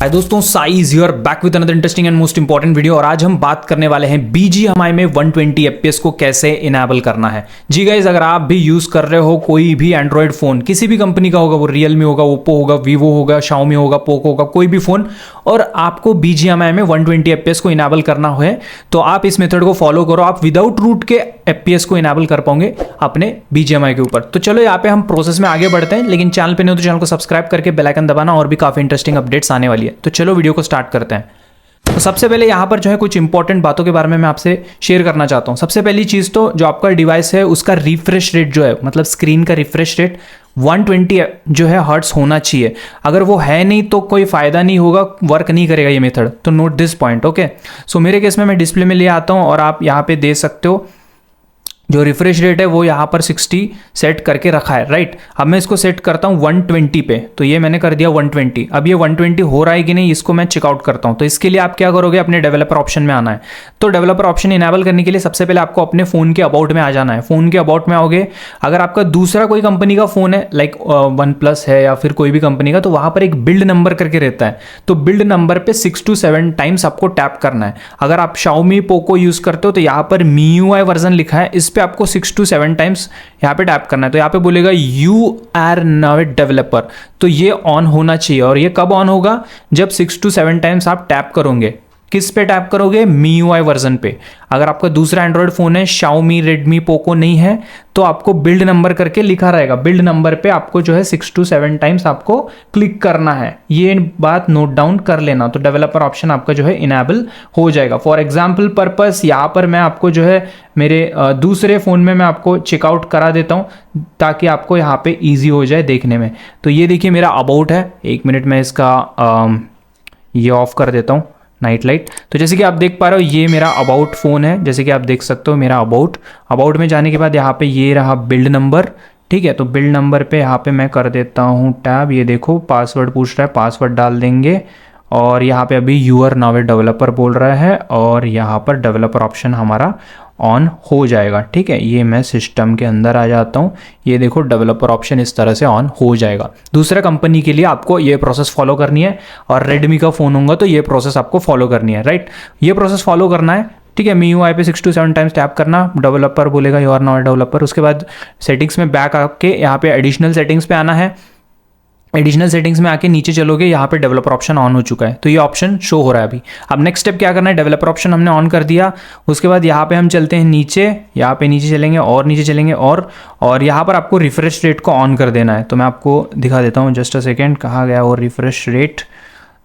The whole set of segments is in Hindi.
हाय दोस्तों, size you're back with another interesting and most important video. और आज हम बात करने वाले हैं BGMI में 120 FPS को कैसे इनेबल करना है। जी गाइज, अगर आप भी यूज कर रहे हो कोई भी एंड्रॉयड फोन, किसी भी कंपनी का होगा, वो रियलमी होगा, ओप्पो होगा, वीवो होगा, शाओमी होगा, पोको होगा, कोई भी फोन, और आपको BGMI में 120 FPS को इनेबल करना है तो आप इस मेथड को फॉलो करो। आप विदाउट रूट के FPS को इनेबल कर पाओगे अपने BGMI के ऊपर। तो चलो यहाँ पे हम प्रोसेस में आगे बढ़ते हैं, लेकिन चैनल पे नहीं हो तो चैनल को सब्सक्राइब करके बेल आइकन दबाना, और भी काफी इंटरेस्टिंग अपडेट्स आने वाली है। तो चलो वीडियो को स्टार्ट करते हैं। तो सबसे पहले यहाँ पर जो है कुछ इंपॉर्टेंट बातों के बारे में मैं आपसे शेयर करना चाहता हूँ। सबसे पहली चीज़ तो जो आपका डिवाइस है उसका रिफ्रेश रेट जो है, मतलब स्क्रीन का रिफ्रेश रेट 120 जो है हर्ट्स होना चाहिए। अगर वो है नहीं तो कोई फायदा नहीं होगा, वर्क नहीं करेगा ये मेथड। तो नोट दिस पॉइंट, ओके। सो मेरे केस में मैं डिस्प्ले में ले आता हूँ और आप यहाँ पे दे सकते हो जो रिफ्रेश रेट है वो यहाँ पर 60 सेट करके रखा है, राइट। अब मैं इसको सेट करता हूँ 120 पे, तो ये मैंने कर दिया 120। अब ये 120 हो रहा है कि नहीं, इसको मैं चेकआउट करता हूँ। तो इसके लिए आप क्या करोगे, अपने डेवलपर ऑप्शन में आना है। तो डेवलपर ऑप्शन इनेबल करने के लिए सबसे पहले आपको अपने फ़ोन के अबाउट में आ जाना है। फ़ोन के अबाउट में आओगे, अगर आपका दूसरा कोई कंपनी का फ़ोन है, लाइक OnePlus है या फिर कोई भी कंपनी का, तो वहाँ पर एक बिल्ड नंबर करके रहता है। तो बिल्ड नंबर पे 6 to 7 टाइम्स आपको टैप करना है। अगर आप Xiaomi पोको यूज़ करते हो तो यहाँ पर MIUI वर्जन लिखा है, इस पर आपको 6 to 7 टाइम्स यहाँ पे टैप करना है। तो यहाँ पे बोलेगा you are now a developer, तो ये ऑन होना चाहिए। और ये कब ऑन होगा, जब 6 to 7 टाइम्स आप टैप करोगे। किस पे टैप करोगे, MIUI वर्जन पे। अगर आपका दूसरा एंड्रॉयड फोन है, Xiaomi, Redmi, पोको नहीं है, तो आपको बिल्ड नंबर करके लिखा रहेगा। बिल्ड नंबर पे आपको जो है 6 to 7 टाइम्स आपको क्लिक करना है। ये बात नोट डाउन कर लेना, तो डेवलपर ऑप्शन आपका जो है इनेबल हो जाएगा। फॉर एग्जाम्पल पर्पस यहाँ पर मैं आपको जो है मेरे दूसरे फ़ोन में मैं आपको चेकआउट करा देता हूँ, ताकि आपको यहाँ पे ईजी हो जाए देखने में। तो ये देखिए मेरा अबाउट है। 1 मिनट में इसका ये ऑफ कर देता हूँ, नाइट लाइट। तो जैसे कि आप देख पा रहे हो ये मेरा अबाउट फ़ोन है। जैसे कि आप देख सकते हो मेरा अबाउट में जाने के बाद यहाँ पे ये रहा बिल्ड नंबर, ठीक है। तो बिल्ड नंबर पे यहाँ पे मैं कर देता हूँ टैब। ये देखो पासवर्ड पूछ रहा है, पासवर्ड डाल देंगे। और यहाँ पे अभी you are now a developer बोल रहा है, और यहाँ पर डेवलपर ऑप्शन हमारा ऑन हो जाएगा, ठीक है। ये मैं सिस्टम के अंदर आ जाता हूँ। ये देखो डेवलपर ऑप्शन इस तरह से ऑन हो जाएगा। दूसरा कंपनी के लिए आपको ये प्रोसेस फॉलो करनी है, और रेडमी का फ़ोन होगा तो ये प्रोसेस आपको फॉलो करनी है, राइट। ये प्रोसेस फॉलो करना है, ठीक है। MIUI पे 6 to 7 टाइम्स टैप करना, डेवलपर बोलेगा you are now a developer. उसके बाद सेटिंग्स में बैक आके यहाँ पे एडिशनल सेटिंग्स पे आना है। एडिशनल सेटिंग्स में आके नीचे चलोगे, यहाँ पे डेवलपर ऑप्शन ऑन हो चुका है, तो ये ऑप्शन शो हो रहा है अभी। अब नेक्स्ट स्टेप क्या करना है, डेवलपर ऑप्शन हमने ऑन कर दिया। उसके बाद यहाँ पे हम चलते हैं नीचे, यहाँ पे नीचे चलेंगे और नीचे चलेंगे, और यहाँ पर आपको रिफ्रेश रेट को ऑन कर देना है। तो मैं आपको दिखा देता हूँ, जस्ट अ सेकेंड, कहाँ गया वो रिफ्रेश रेट।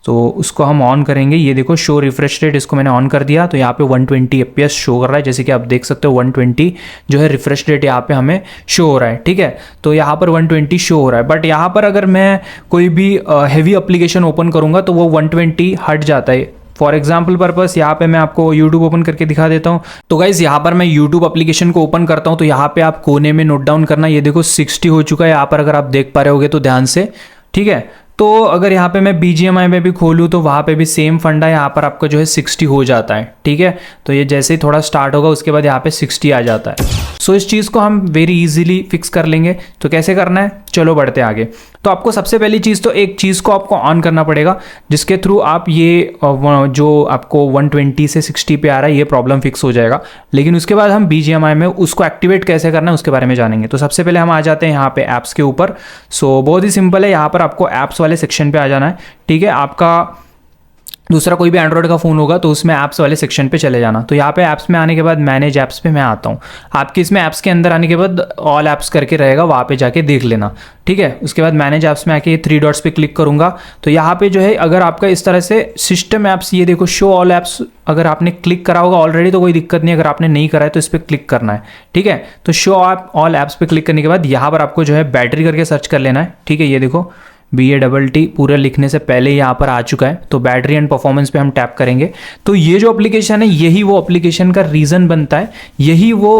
तो उसको हम ऑन करेंगे। ये देखो शो रिफ्रेश रेट, इसको मैंने ऑन कर दिया। तो यहाँ पे 120 FPS शो कर रहा है। जैसे कि आप देख सकते हो 120 जो है रिफ्रेश रेट यहाँ पे हमें शो हो रहा है, ठीक है। तो यहाँ पर 120 शो हो रहा है, बट यहाँ पर अगर मैं कोई भी हैवी एप्लीकेशन ओपन करूँगा तो वो 120 हट जाता है। फॉर एग्जाम्पल पर्पस यहाँ पे मैं आपको यूट्यूब ओपन करके दिखा देता हूँ। तो गाइज यहाँ पर मैं यूट्यूब एप्लीकेशन को ओपन करता हूँ, तो यहाँ पे आप कोने में नोट डाउन करना। ये देखो 60 हो चुका है यहाँ पर, अगर आप देख पा रहे होगे तो ध्यान से, ठीक है। तो अगर यहाँ पे मैं BGMI में भी खोलूँ तो वहाँ पे भी सेम फंडा, यहाँ पर आपका जो है 60 हो जाता है, ठीक है। तो ये जैसे ही थोड़ा स्टार्ट होगा उसके बाद यहाँ पे 60 आ जाता है। सो इस चीज़ को हम वेरी इजीली फिक्स कर लेंगे। तो कैसे करना है, चलो बढ़ते आगे। तो आपको सबसे पहली चीज़ तो एक चीज़ को आपको ऑन करना पड़ेगा, जिसके थ्रू आप ये जो आपको 120 से 60 पे आ रहा है ये प्रॉब्लम फिक्स हो जाएगा। लेकिन उसके बाद हम BGMI में उसको एक्टिवेट कैसे करना है उसके बारे में जानेंगे। तो सबसे पहले हम आ जाते हैं यहाँ पे ऐप्स के ऊपर। सो बहुत ही सिंपल है, यहाँ पर आपको ऐप्स वाले सेक्शन पे आ जाना है, ठीक है। आपका दूसरा कोई भी एंड्रॉयड का फ़ोन होगा तो उसमें ऐप्स वाले सेक्शन पे चले जाना। तो यहाँ पे ऐप्स में आने के बाद मैनेज ऐप्स पे मैं आता हूँ। आपके इसमें ऐप्स के अंदर आने के बाद ऑल ऐप्स करके रहेगा, वहाँ पे जाके देख लेना, ठीक है। उसके बाद मैनेज ऐप्स में आके 3 डॉट्स पे क्लिक करूँगा। तो यहाँ पे जो है अगर आपका इस तरह से सिस्टम ऐप्स, ये देखो शो ऑल ऐप्स, अगर आपने क्लिक करा होगा ऑलरेडी तो कोई दिक्कत नहीं। अगर आपने नहीं करा है तो इस पर क्लिक करना है, ठीक है। तो शो ऑल ऐप्स पे क्लिक करने के बाद यहाँ पर आपको जो है बैटरी करके सर्च कर लेना है, ठीक है। ये देखो BATT पूरा लिखने से पहले यहाँ पर आ चुका है। तो बैटरी एंड परफॉर्मेंस पे हम टैप करेंगे। तो ये जो एप्लीकेशन है यही वो एप्लीकेशन का रीज़न बनता है, यही वो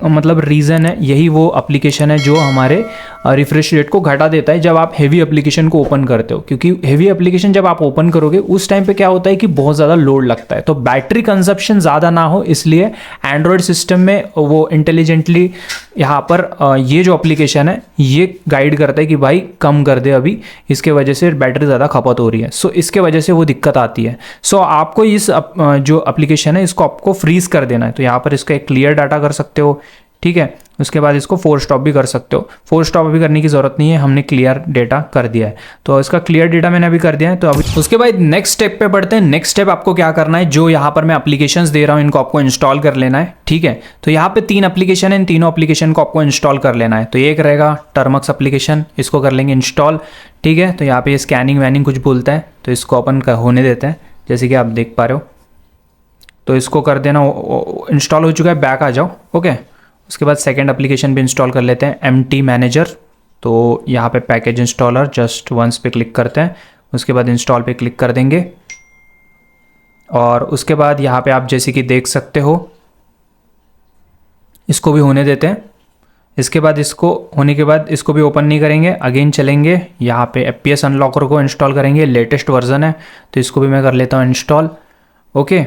मतलब रीज़न है, यही वो एप्लीकेशन है जो हमारे रिफ्रेश रेट को घटा देता है जब आप हेवी एप्लीकेशन को ओपन करते हो। क्योंकि हेवी एप्लीकेशन जब आप ओपन करोगे उस टाइम पे क्या होता है कि बहुत ज़्यादा लोड लगता है, तो बैटरी कंजप्शन ज़्यादा ना हो इसलिए एंड्रॉयड सिस्टम में वो इंटेलिजेंटली यहाँ पर ये जो एप्लीकेशन है ये गाइड करता है कि भाई कम कर दे अभी, इसके वजह से बैटरी ज़्यादा खपत हो रही है। सो इसके वजह से वो दिक्कत आती है। सो आपको इस जो एप्लीकेशन है इसको आपको फ्रीज कर देना है। तो यहाँ पर इसका एक क्लियर डाटा कर सकते हो, ठीक है। उसके बाद इसको फोर्स स्टॉप भी कर सकते हो। फोर्स स्टॉप अभी करने की ज़रूरत नहीं है, हमने क्लियर डेटा कर दिया है। तो इसका क्लियर डेटा मैंने अभी कर दिया है। तो अभी उसके बाद नेक्स्ट स्टेप पे बढ़ते हैं। नेक्स्ट स्टेप आपको क्या करना है, जो यहाँ पर मैं एप्लीकेशंस दे रहा हूँ इनको आपको इंस्टॉल कर लेना है, ठीक है। तो यहाँ पे 3 एप्लीकेशन है, इन तीनों एप्लीकेशन को आपको इंस्टॉल कर लेना है। तो एक रहेगा टर्मक्स एप्लीकेशन, इसको कर लेंगे इंस्टॉल, ठीक है। तो यहाँ पे ये स्कैनिंग वैनिंग कुछ बोलता है, तो इसको अपन होने देते हैं, जैसे कि आप देख पा रहे हो। तो इसको कर देना, इंस्टॉल हो चुका है, बैक आ जाओ, ओके। उसके बाद सेकेंड एप्लीकेशन भी इंस्टॉल कर लेते हैं, MT मैनेजर। तो यहाँ पे पैकेज इंस्टॉलर जस्ट वंस पे क्लिक करते हैं, उसके बाद इंस्टॉल पे क्लिक कर देंगे। और उसके बाद यहाँ पे आप जैसे कि देख सकते हो, इसको भी होने देते हैं। इसके बाद इसको होने के बाद इसको भी ओपन नहीं करेंगे, अगेन चलेंगे यहाँ पे FPS अनलॉकर को इंस्टॉल करेंगे, लेटेस्ट वर्जन है तो इसको भी मैं कर लेता हूँ इंस्टॉल, ओके।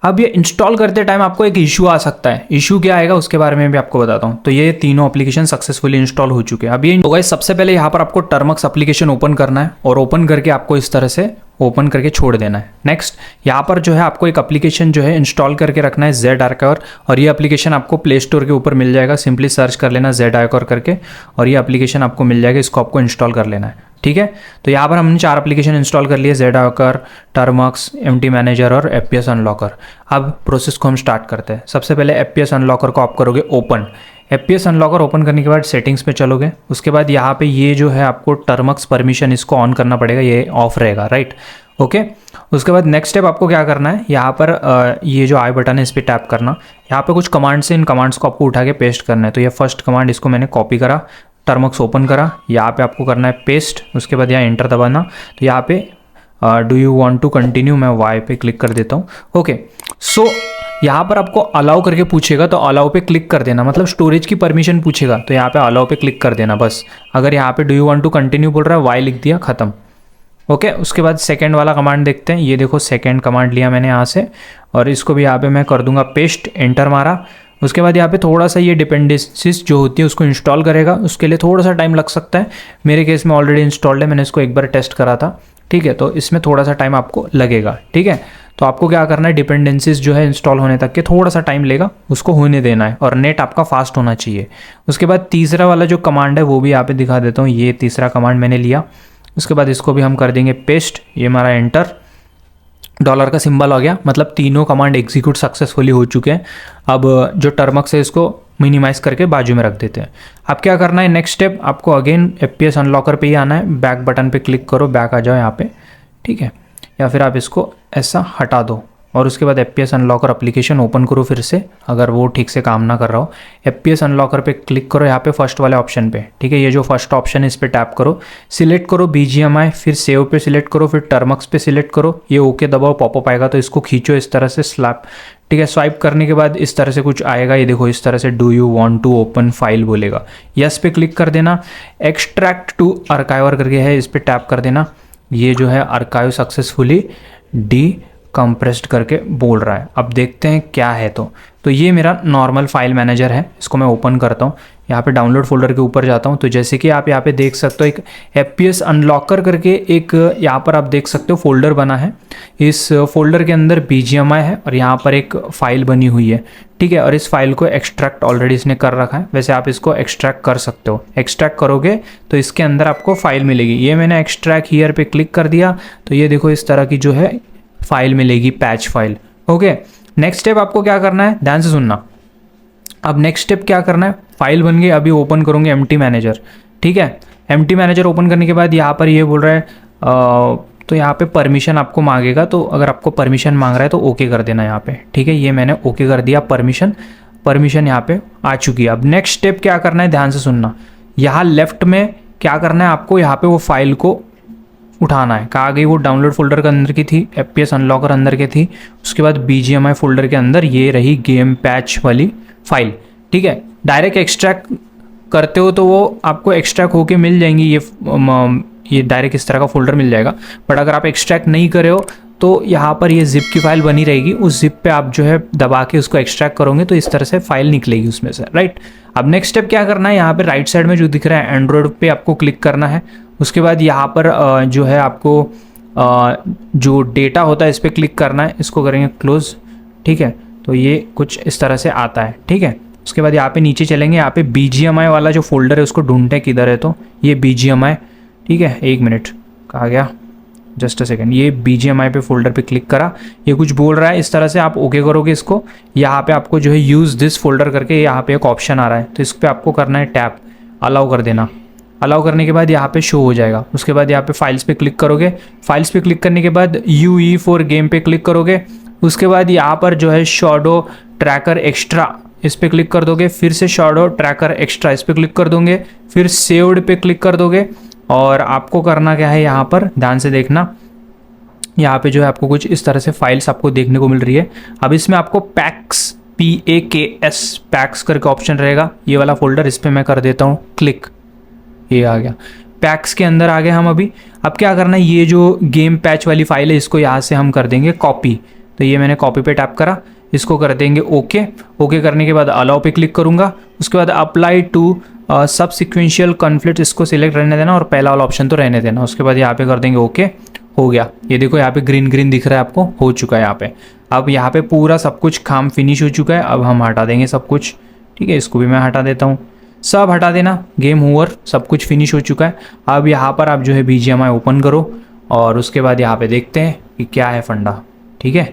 अब ये इंस्टॉल करते टाइम आपको एक इशू आ सकता है, इशू क्या आएगा उसके बारे में भी आपको बताता हूँ। तो ये तीनों एप्लीकेशन सक्सेसफुली इंस्टॉल हो चुके हैं। अब ये तो गाइस सबसे पहले यहाँ पर आपको टर्मक्स एप्लीकेशन ओपन करना है और ओपन करके आपको इस तरह से ओपन करके छोड़ देना है। नेक्स्ट यहाँ पर जो है आपको एक एप्लीकेशन जो है इंस्टॉल करके रखना है, Z आर्काइवर, और ये एप्लीकेशन आपको प्ले स्टोर के ऊपर मिल जाएगा। सिंपली सर्च कर लेना Z आर्काइवर करके और ये एप्लीकेशन आपको मिल जाएगा, इसको आपको इंस्टॉल कर लेना है, ठीक है। तो यहाँ पर हमने 4 एप्लीकेशन इंस्टॉल कर लिए, Z archiver, Termux, MT manager और FPS अनलॉकर। अब प्रोसेस को हम स्टार्ट करते हैं। सबसे पहले FPS अनलॉकर को आप करोगे ओपन। FPS अनलॉकर ओपन करने के बाद सेटिंग्स पे चलोगे। उसके बाद यहाँ पे ये जो है आपको टर्मक्स परमिशन इसको ऑन करना पड़ेगा, ये ऑफ रहेगा, राइट, ओके। उसके बाद नेक्स्ट स्टेप आपको क्या करना है, यहाँ पर ये जो आई बटन है इस पर टैप करना। यहाँ पे कुछ कमांड्स हैं, इन कमांड्स को आपको उठा के पेस्ट करना है। तो ये फर्स्ट कमांड, इसको मैंने कॉपी करा, टर्मक्स ओपन करा, यहाँ पे आपको करना है पेस्ट। उसके बाद यहाँ एंटर दबाना। तो यहाँ पे do you want to continue, मैं वाई पे क्लिक कर देता हूँ, ओके। सो यहाँ पर आपको अलाउ करके पूछेगा, तो अलाउ पे क्लिक कर देना, मतलब स्टोरेज की परमिशन पूछेगा तो यहाँ पे अलाउ पे क्लिक कर देना बस। अगर यहाँ पे do you want to continue बोल रहा है, वाई लिख दिया, खत्म, ओके। उसके बाद सेकंड वाला कमांड देखते हैं। ये देखो सेकंड कमांड लिया मैंने यहाँ से और इसको भी यहाँ पे मैं कर दूंगा पेस्ट, एंटर मारा। उसके बाद यहाँ पे थोड़ा सा ये डिपेंडेंसीज जो होती है उसको इंस्टॉल करेगा, उसके लिए थोड़ा सा टाइम लग सकता है। मेरे केस में ऑलरेडी इंस्टॉल्ड है, मैंने इसको एक बार टेस्ट करा था, ठीक है। तो इसमें थोड़ा सा टाइम आपको लगेगा, ठीक है। तो आपको क्या करना है, डिपेंडेंसीज जो है इंस्टॉल होने तक के थोड़ा सा टाइम लेगा, उसको होने देना है और नेट आपका फास्ट होना चाहिए। उसके बाद तीसरा वाला जो कमांड है वो भी यहाँ पे दिखा देता हूँ। ये तीसरा कमांड मैंने लिया, उसके बाद इसको भी हम कर देंगे पेस्ट, ये हमारा एंटर, डॉलर का सिंबल आ गया, मतलब तीनों कमांड एग्जीक्यूट सक्सेसफुली हो चुके हैं। अब जो टर्मक्स है इसको मिनिमाइज करके बाजू में रख देते हैं। अब क्या करना है, नेक्स्ट स्टेप आपको अगेन FPS अनलॉकर पे ही आना है, बैक बटन पे क्लिक करो, बैक आ जाओ यहाँ पे, ठीक है। या फिर आप इसको ऐसा हटा दो और उसके बाद FPS अनलॉकर एप्लीकेशन ओपन करो फिर से, अगर वो ठीक से काम ना कर रहा हो। FPS अनलॉकर पे क्लिक करो यहाँ पे फर्स्ट वाले ऑप्शन पे, ठीक है। ये जो फर्स्ट ऑप्शन है इस पर टैप करो, सिलेक्ट करो BGMI, फिर सेव पे सिलेक्ट करो, फिर टर्मक्स पे सिलेक्ट करो, ये ओके दबाओ, पॉपअप आएगा तो इसको खींचो इस तरह से, स्लैप, ठीक है। स्वाइप करने के बाद इस तरह से कुछ आएगा, ये देखो इस तरह से do you want to open file बोलेगा, यस पे क्लिक कर देना। एक्सट्रैक्ट टू आर्काइवर करके है, इस पर टैप कर देना। ये जो है आर्काइव सक्सेसफुली डी कंप्रेस्ड करके बोल रहा है। अब देखते हैं क्या है। तो ये मेरा नॉर्मल फाइल मैनेजर है, इसको मैं ओपन करता हूँ। यहाँ पे डाउनलोड फोल्डर के ऊपर जाता हूँ, तो जैसे कि आप यहाँ पे देख सकते हो एक FPS अनलॉकर करके एक यहाँ पर आप देख सकते हो फोल्डर बना है। इस फोल्डर के अंदर BGMI है और यहाँ पर एक फ़ाइल बनी हुई है, ठीक है। और इस फाइल को एक्सट्रैक्ट ऑलरेडी इसने कर रखा है, वैसे आप इसको एक्सट्रैक्ट कर सकते हो। एक्सट्रैक्ट करोगे तो इसके अंदर आपको फाइल मिलेगी। ये मैंने एक्सट्रैक्ट हियर पे क्लिक कर दिया, तो ये देखो इस तरह की जो है फाइल मिलेगी, patch file, okay. Next step आपको क्या करना है, ध्यान से सुनना। अब नेक्स्ट स्टेप क्या करना है, फाइल बन गई, अभी ओपन करूँगे MT मैनेजर, ठीक है। MT मैनेजर ओपन करने के बाद यहाँ पर ये बोल रहा है तो यहाँ पे परमिशन आपको मांगेगा, तो अगर आपको परमिशन मांग रहा है तो ओके कर देना यहाँ पे, ठीक है। ये मैंने ओके कर दिया, परमिशन यहाँ पे आ चुकी है। अब नेक्स्ट स्टेप क्या करना है, ध्यान से सुनना। यहाँ लेफ्ट में क्या करना है आपको, यहाँ पे वो फाइल को उठाना है। कहाँ गई वो, डाउनलोड फोल्डर के अंदर की थी, FPS अनलॉकर अंदर के थी, उसके बाद BGMI फोल्डर के अंदर ये रही गेम पैच वाली फाइल, ठीक है। डायरेक्ट एक्सट्रैक्ट करते हो तो वो आपको एक्सट्रैक्ट होके मिल जाएंगी, ये डायरेक्ट इस तरह का फोल्डर मिल जाएगा। बट अगर आप एक्सट्रैक्ट नहीं करे हो तो यहाँ पर ये जिप की फाइल बनी रहेगी, उस जिप पे आप जो है दबा के उसको एक्सट्रैक्ट करोगे तो इस तरह से फाइल निकलेगी उसमें से, राइट। अब नेक्स्ट स्टेप क्या करना है, यहाँ पे राइट साइड में जो दिख रहा है एंड्रॉयड पे आपको क्लिक करना है। उसके बाद यहाँ पर जो है आपको जो डेटा होता है इस पर क्लिक करना है, इसको करेंगे क्लोज, ठीक है। तो ये कुछ इस तरह से आता है, ठीक है। उसके बाद यहाँ पे नीचे चलेंगे, यहाँ पे BGMI वाला जो फोल्डर है उसको ढूंढते हैं किधर है, तो ये BGMI, ठीक है। 1 मिनट, कहाँ गया, जस्ट अ सेकेंड। ये BGMI पे फोल्डर पे क्लिक करा, ये कुछ बोल रहा है, इस तरह से आप ओके करोगे इसको। यहाँ पे आपको जो है यूज़ दिस फोल्डर करके यहाँ पे एक ऑप्शन आ रहा है, तो इस पर आपको करना है टैप, अलाउ कर देना। अलाउ करने के बाद यहाँ पे शो हो जाएगा। उसके बाद यहाँ पे फाइल्स पे क्लिक करोगे, फाइल्स पे क्लिक करने के बाद UE4 गेम पे क्लिक करोगे। उसके बाद यहाँ पर जो है शैडो ट्रैकर एक्स्ट्रा, इस पर क्लिक कर दोगे, फिर से शैडो ट्रैकर एक्स्ट्रा इस पर क्लिक कर दोगे, फिर सेव्ड पे क्लिक कर दोगे। और आपको करना क्या है, यहाँ पर ध्यान से देखना, यहाँ पे जो है आपको कुछ इस तरह से फाइल्स आपको देखने को मिल रही है। अब इसमें आपको पैक्स PAKS पैक्स करके ऑप्शन रहेगा, ये वाला फोल्डर, इस पर मैं कर देता हूँ क्लिक, ये आ गया, पैक्स के अंदर आ गए हम अभी। अब क्या करना है, ये जो गेम पैच वाली फाइल है इसको यहाँ से हम कर देंगे कॉपी, तो ये मैंने कॉपी पे टैप करा, इसको कर देंगे ओके। ओके करने के बाद अलाउ पे क्लिक करूंगा। उसके बाद अप्लाई टू सब सिक्वेंशियल कॉन्फ्लिक्ट, इसको सिलेक्ट रहने देना और पहला वाला ऑप्शन तो रहने देना। उसके बाद यहाँ पे कर देंगे ओके, हो गया। ये देखो यहाँ पे ग्रीन ग्रीन दिख रहा है आपको, हो चुका है यहाँ पे। अब यहाँ पे पूरा सब कुछ काम फिनिश हो चुका है। अब हम हटा देंगे सब कुछ, ठीक है। इसको भी मैं हटा देता हूँ, सब हटा देना, गेम ओवर, सब कुछ फिनिश हो चुका है। अब यहाँ पर आप जो है BGMI ओपन करो और उसके बाद यहाँ पे देखते हैं कि क्या है फंडा, ठीक है।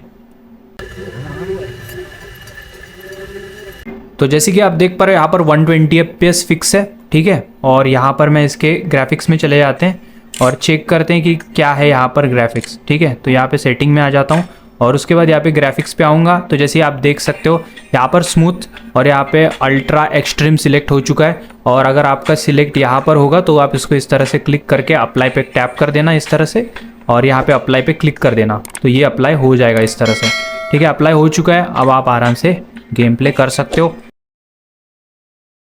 तो जैसे कि आप देख पा रहे हो यहाँ पर 120 FPS फिक्स है, ठीक है। और यहाँ पर मैं इसके ग्राफिक्स में चले जाते हैं और चेक करते हैं कि क्या है यहाँ पर ग्राफिक्स, ठीक है। तो यहाँ पे सेटिंग में आ जाता हूँ और उसके बाद यहाँ पे ग्राफिक्स पे आऊँगा। तो जैसे आप देख सकते हो यहाँ पर स्मूथ और यहाँ पे अल्ट्रा एक्सट्रीम सिलेक्ट हो चुका है। और अगर आपका सिलेक्ट यहाँ पर होगा तो आप इसको इस तरह से क्लिक करके अप्लाई पे टैप कर देना इस तरह से, और यहाँ पे अप्लाई पे क्लिक कर देना, तो ये अप्लाई हो जाएगा इस तरह से, ठीक है। अप्लाई हो चुका है, अब आप आराम से गेम प्ले कर सकते हो।